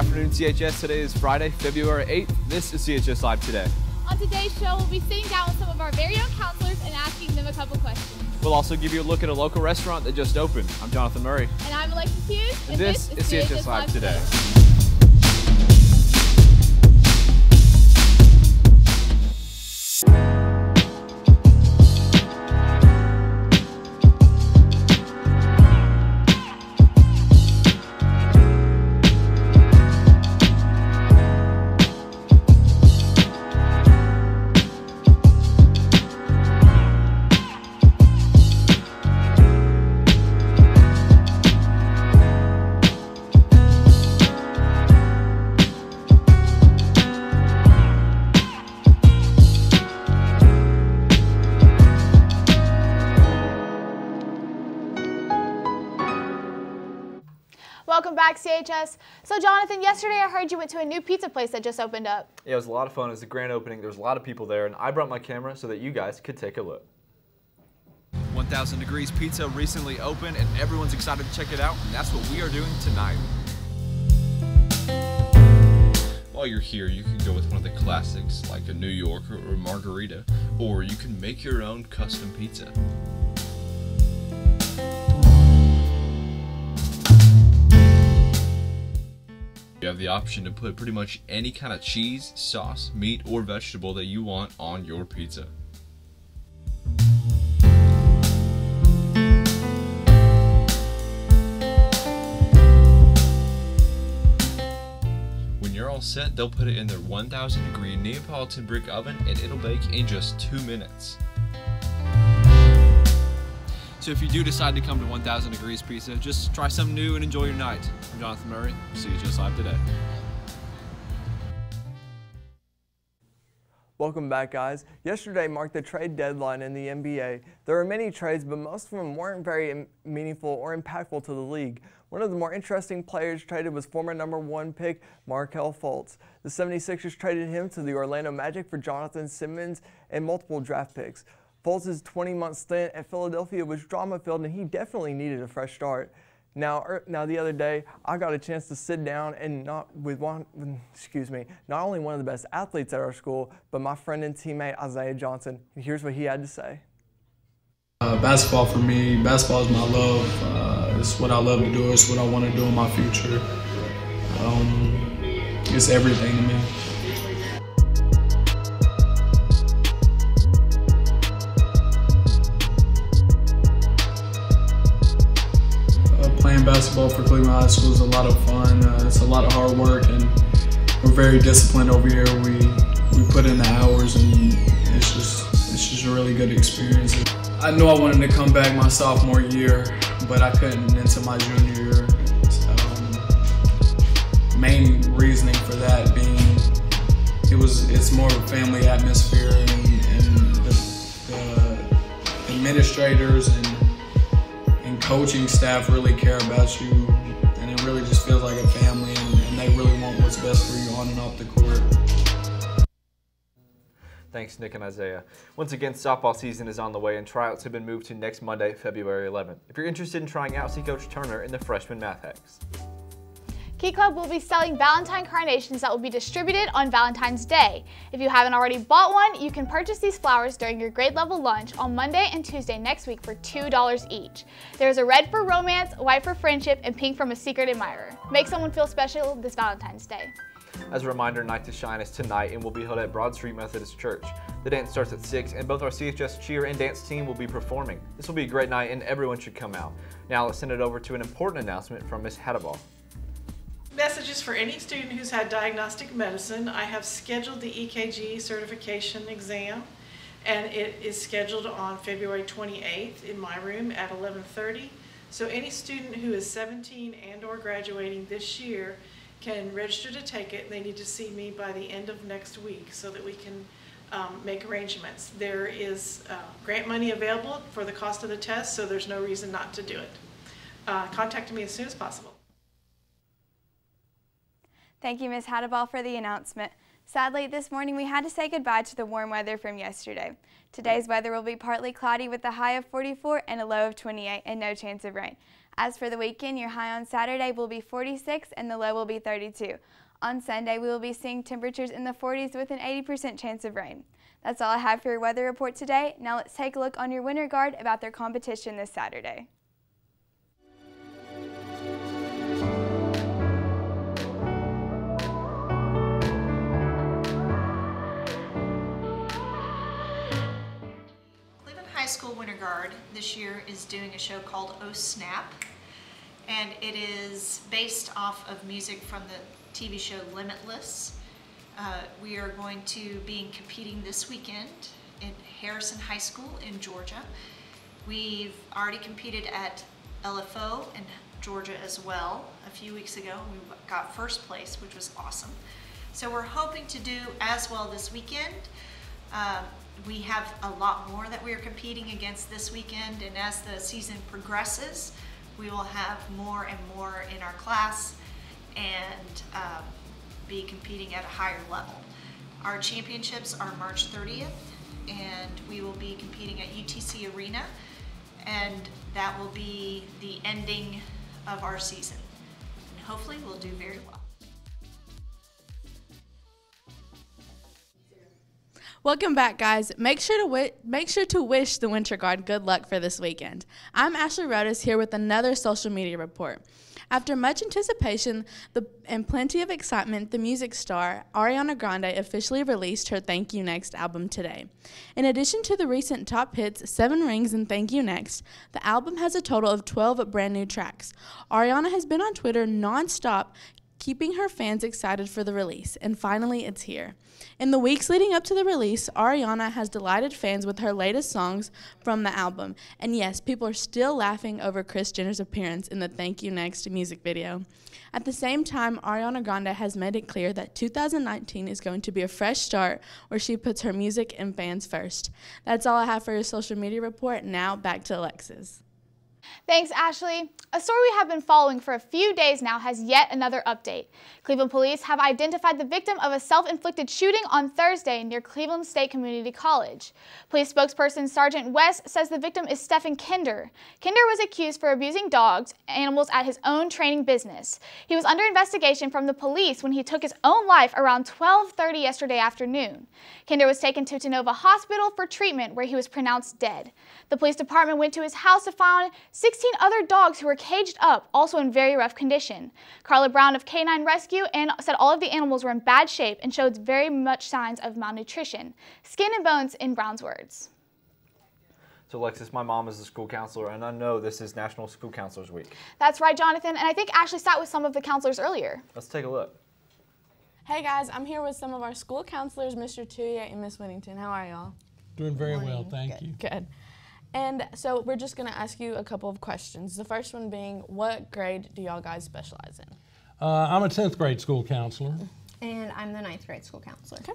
afternoon, CHS. Today is Friday, February 8th. This is CHS Live Today. On today's show, we'll be sitting down with some of our very own counselors and asking them a couple questions. We'll also give you a look at a local restaurant that just opened. I'm Jonathan Murray. And I'm Alexis Hughes. And this is CHS Live Today. Welcome back, CHS. So Jonathan, yesterday I heard you went to a new pizza place that just opened up. Yeah, it was a lot of fun. It was a grand opening. There was a lot of people there, and I brought my camera so that you guys could take a look. 1000 Degrees Pizza recently opened, and everyone's excited to check it out, and that's what we are doing tonight. While you're here, you can go with one of the classics like a New York or a margarita, or you can make your own custom pizza. You have the option to put pretty much any kind of cheese, sauce, meat, or vegetable that you want on your pizza. When you're all set, they'll put it in their 1000 degree Neapolitan brick oven and it'll bake in just 2 minutes. So if you do decide to come to 1000 Degrees Pizza, just try something new and enjoy your night. I'm Jonathan Murray, CHS Live Today. Welcome back, guys. Yesterday marked the trade deadline in the NBA. There were many trades, but most of them weren't very meaningful or impactful to the league. One of the more interesting players traded was former #1 pick Markelle Fultz. The 76ers traded him to the Orlando Magic for Jonathan Simmons and multiple draft picks. Fultz's 20-month stint at Philadelphia was drama-filled, and he definitely needed a fresh start. Now the other day, I got a chance to sit down and not only one of the best athletes at our school, but my friend and teammate Isaiah Johnson. And here's what he had to say. Basketball for me, basketball is my love. It's what I love to do. It's what I want to do in my future. It's everything to me. Playing basketball for Cleveland High School is a lot of fun. It's a lot of hard work, and we're very disciplined over here. We put in the hours, and it's just a really good experience. I knew I wanted to come back my sophomore year, but I couldn't until my junior year. Main reasoning for that being it's more of a family atmosphere, and the administrators and coaching staff really care about you, and it really just feels like a family, and they really want what's best for you on and off the court. Thanks, Nick and Isaiah. Once again, softball season is on the way, and tryouts have been moved to next Monday, February 11th. If you're interested in trying out, see Coach Turner in the freshman math hex. Key Club will be selling Valentine carnations that will be distributed on Valentine's Day. If you haven't already bought one, you can purchase these flowers during your grade level lunch on Monday and Tuesday next week for $2 each. There's a red for romance, white for friendship, and pink from a secret admirer. Make someone feel special this Valentine's Day. As a reminder, Night to Shine is tonight and will be held at Broad Street Methodist Church. The dance starts at 6, and both our CHS cheer and dance team will be performing. This will be a great night, and everyone should come out. Now let's send it over to an important announcement from Ms. Hadabal. Messages for any student who's had diagnostic medicine. I have scheduled the EKG certification exam, and it is scheduled on February 28th in my room at 11:30. So any student who is 17 and or graduating this year can register to take it. They need to see me by the end of next week so that we can make arrangements. There is grant money available for the cost of the test, so there's no reason not to do it. Contact me as soon as possible. Thank you, Ms. Hadabal, for the announcement. Sadly, this morning we had to say goodbye to the warm weather from yesterday. Today's weather will be partly cloudy with a high of 44 and a low of 28 and no chance of rain. As for the weekend, your high on Saturday will be 46 and the low will be 32. On Sunday, we will be seeing temperatures in the 40s with an 80% chance of rain. That's all I have for your weather report today. Now let's take a look on your Winter Guard about their competition this Saturday. High School Winter Guard this year is doing a show called Oh Snap, and it is based off of music from the TV show Limitless. We are going to be competing this weekend at Harrison High School in Georgia. We've already competed at LFO in Georgia as well a few weeks ago. We got first place, which was awesome. So we're hoping to do as well this weekend. We have a lot more that we are competing against this weekend, and as the season progresses, we will have more and more in our class and be competing at a higher level. Our championships are March 30th, and we will be competing at UTC Arena, and that will be the ending of our season. And hopefully we'll do very well. Welcome back, guys. Make sure to wish the Winter Guard good luck for this weekend. I'm Ashley Rodas here with another social media report. After much anticipation and plenty of excitement, the music star Ariana Grande officially released her Thank You Next album today. In addition to the recent top hits 7 Rings and Thank You Next, the album has a total of 12 brand new tracks. Ariana has been on Twitter non-stop, keeping her fans excited for the release, and finally it's here. In the weeks leading up to the release, Ariana has delighted fans with her latest songs from the album, and yes, people are still laughing over Kris Jenner's appearance in the Thank You Next music video. At the same time, Ariana Grande has made it clear that 2019 is going to be a fresh start where she puts her music and fans first. That's all I have for your social media report. Now back to Alexis. Thanks, Ashley. A story we have been following for a few days now has yet another update. Cleveland police have identified the victim of a self-inflicted shooting on Thursday near Cleveland State Community College. Police spokesperson Sergeant West says the victim is Stephen Kinder. Kinder was accused for abusing animals at his own training business. He was under investigation from the police when he took his own life around 12:30 yesterday afternoon. Kinder was taken to Tennova Hospital for treatment where he was pronounced dead. The police department went to his house to find 16 other dogs who were caged up, also in very rough condition. Carla Brown of Canine Rescue said all of the animals were in bad shape and showed very much signs of malnutrition. Skin and bones in Brown's words. So Alexis, my mom is a school counselor, and I know this is National School Counselors Week. That's right, Jonathan, and I think Ashley sat with some of the counselors earlier. Let's take a look. Hey guys, I'm here with some of our school counselors, Mr. Tuya and Miss Whittington. How are y'all? Doing very well, thank you. Good. And so we're just going to ask you a couple of questions. The first one being, what grade do y'all guys specialize in? I'm a 10th grade school counselor. And I'm the 9th grade school counselor. Okay.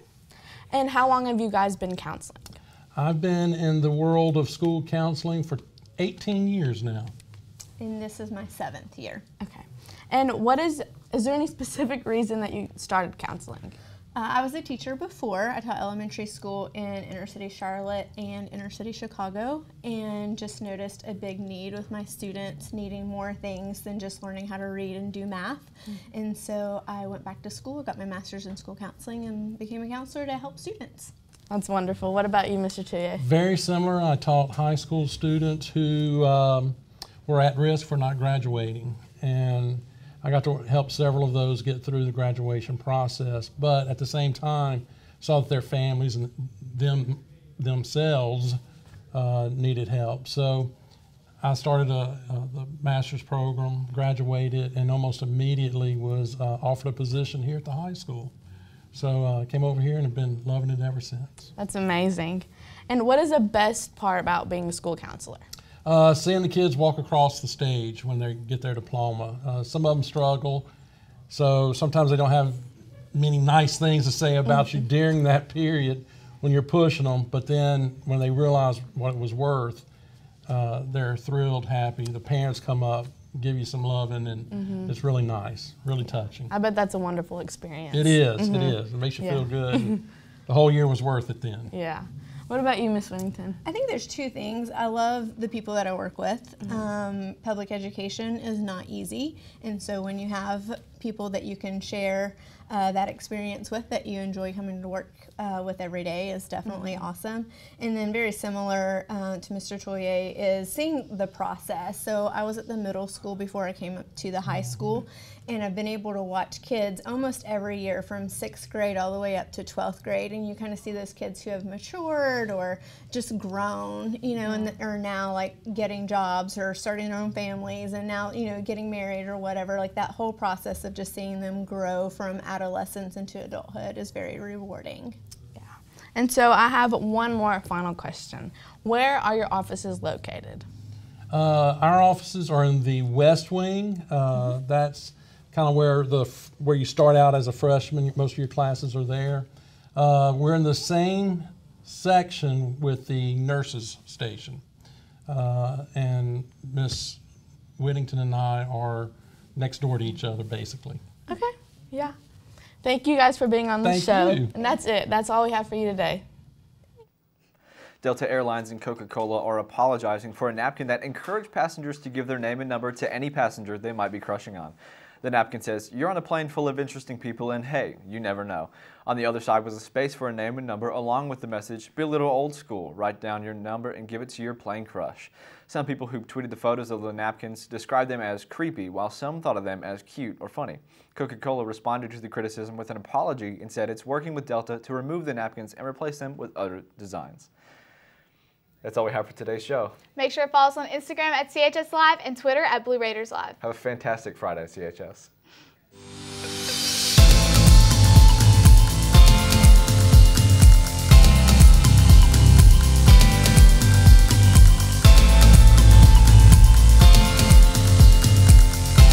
And how long have you guys been counseling? I've been in the world of school counseling for 18 years now. And this is my 7th year. Okay. And is there any specific reason that you started counseling? I was a teacher before. I taught elementary school in inner city Charlotte and inner city Chicago, and just noticed a big need with my students needing more things than just learning how to read and do math. And so I went back to school, got my master's in school counseling, and became a counselor to help students. That's wonderful. What about you, Mr. Tuye? Very similar. I taught high school students who were at risk for not graduating, and I got to help several of those get through the graduation process, but at the same time saw that their families and themselves needed help. So I started the master's program, graduated, and almost immediately was offered a position here at the high school. So I came over here and have been loving it ever since. That's amazing. And what is the best part about being a school counselor? Seeing the kids walk across the stage when they get their diploma. Some of them struggle, so sometimes they don't have many nice things to say about you during that period when you're pushing them, but then when they realize what it was worth, they're thrilled, happy. The parents come up give you some loving, and it's really nice, really touching. I bet that's a wonderful experience. It is, it is. It makes you feel good. The whole year was worth it then. Yeah. What about you, Miss Whittington? I think there's two things. I love the people that I work with. Public education is not easy, and so when you have people that you can share that experience with, that you enjoy coming to work with every day, is definitely awesome. And then very similar to Mr. Toye is seeing the process. So I was at the middle school before I came up to the high school, and I've been able to watch kids almost every year from 6th grade all the way up to 12th grade, and you kind of see those kids who have matured or just grown, you know, and are now like getting jobs or starting their own families, and now, you know, getting married or whatever. Like that whole process of just seeing them grow from adolescence into adulthood is very rewarding. Yeah. And so I have one more final question. Where are your offices located? Our offices are in the West Wing. That's kind of where you start out as a freshman. Most of your classes are there. We're in the same section with the nurses station, and Miss Whittington and I are next door to each other, basically. Okay. Yeah. Thank you guys for being on the show. Thank you. And that's it. That's all we have for you today. Delta Airlines and Coca-Cola are apologizing for a napkin that encouraged passengers to give their name and number to any passenger they might be crushing on. The napkin says, "You're on a plane full of interesting people, and hey, you never know." On the other side was a space for a name and number, along with the message, "Be a little old school. Write down your number and give it to your plane crush." Some people who tweeted the photos of the napkins described them as creepy, while some thought of them as cute or funny. Coca-Cola responded to the criticism with an apology and said it's working with Delta to remove the napkins and replace them with other designs. That's all we have for today's show. Make sure to follow us on Instagram at CHSLive and Twitter at Blue Raiders Live. Have a fantastic Friday, CHS.